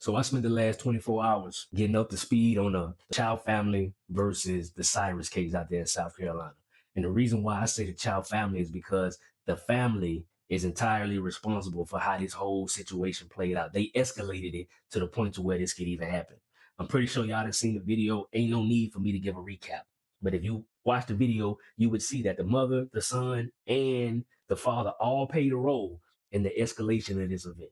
So I spent the last 24 hours getting up to speed on the Chow family versus the Cyrus case out there in South Carolina. And the reason why I say the Chow family is because the family is entirely responsible for how this whole situation played out. They escalated it to the point to where this could even happen. I'm pretty sure y'all have seen the video. Ain't no need for me to give a recap. But if you watch the video, you would see that the mother, the son, and the father all played a role in the escalation of this event.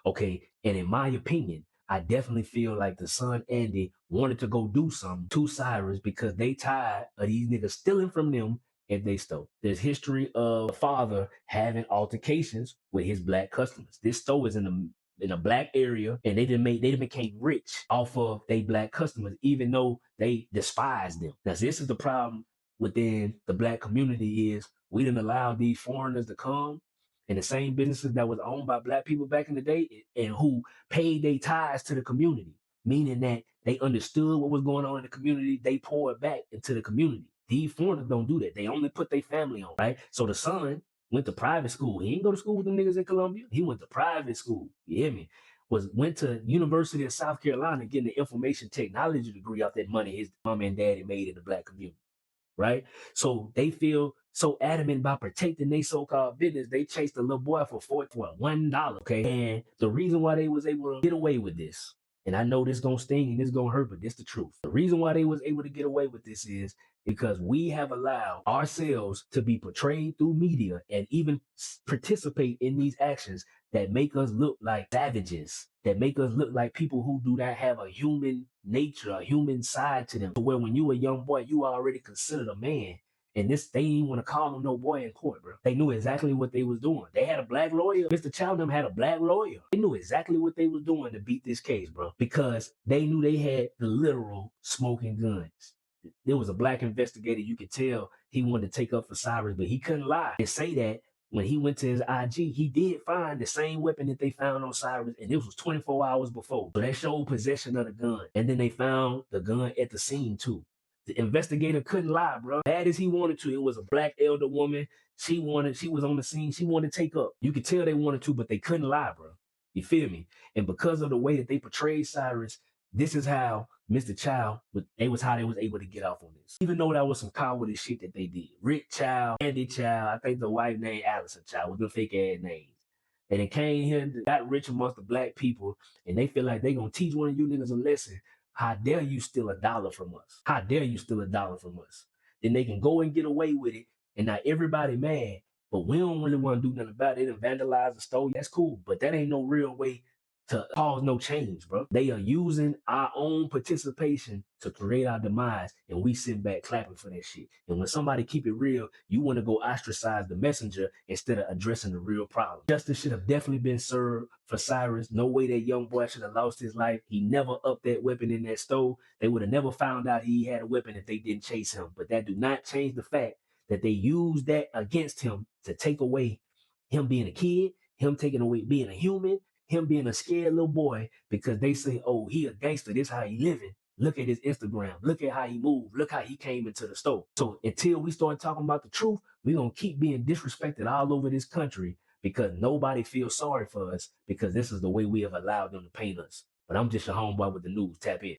Okay. And in my opinion, I definitely feel like the son, Andy, wanted to go do something to Cyrus because they tired of these niggas stealing from them if they stole. There's history of the father having altercations with his black customers. This store is in a black area, and they became rich off of they black customers, even though they despise them. Now, this is the problem within the black community is we didn't allow these foreigners to come and the same businesses that was owned by black people back in the day and who paid their ties to the community, meaning that they understood what was going on in the community, they poured back into the community. These foreigners don't do that. They only put their family on, right? So the son went to private school. He didn't go to school with the niggas in Columbia. He went to private school. You hear me? Went to University of South Carolina getting the information technology degree off that money his mom and daddy made in the black community, right? So they feel so adamant about protecting their so-called business, they chased a little boy for $1. Okay. And the reason why they was able to get away with this, and I know this gonna sting and this gonna hurt, but this the truth. The reason why they was able to get away with this is because we have allowed ourselves to be portrayed through media and even participate in these actions that make us look like savages, that make us look like people who do not have a human nature, a human side to them. To where when you a young boy, you are already considered a man. And this, they didn't want to call him no boy in court, bro. They knew exactly what they was doing. They had a black lawyer. Mr. Chow and them had a black lawyer. They knew exactly what they was doing to beat this case, bro. Because they knew they had the literal smoking guns. There was a black investigator. You could tell he wanted to take up for Cyrus, but he couldn't lie and say that when he went to his IG, he did find the same weapon that they found on Cyrus, and this was 24 hours before. So that showed possession of the gun. And then they found the gun at the scene too. The investigator couldn't lie, bro. Bad as he wanted to, it was a black elder woman. She was on the scene. She wanted to take up. You could tell they wanted to, but they couldn't lie, bro. You feel me? And because of the way that they portrayed Cyrus, this is how Mr. Chow, how they was able to get off on this. Even though that was some cowardly shit that they did. Rick Chow, Andy Chow, I think the wife named Allison Chow, with the fake ass names. And they came here, got rich amongst the black people, and they feel like they gonna teach one of you niggas a lesson. How dare you steal $1 from us? How dare you steal $1 from us? Then they can go and get away with it, and now everybody mad, but we don't really want to do nothing about it. They done vandalized the store. That's cool, but that ain't no real way to cause no change, bro. They are using our own participation to create our demise, and we sit back clapping for that shit. And when somebody keep it real, you want to go ostracize the messenger instead of addressing the real problem. Justice should have definitely been served for Cyrus. No way that young boy should have lost his life. He never upped that weapon in that stove. They would have never found out he had a weapon if they didn't chase him. But that do not change the fact that they used that against him to take away him being a kid, him taking away being a human, him being a scared little boy, because they say, oh, he a gangster, this how he living. Look at his Instagram. Look at how he moved. Look how he came into the store. So until we start talking about the truth, we're going to keep being disrespected all over this country because nobody feels sorry for us because this is the way we have allowed them to paint us. But I'm just your homeboy with the news. Tap in.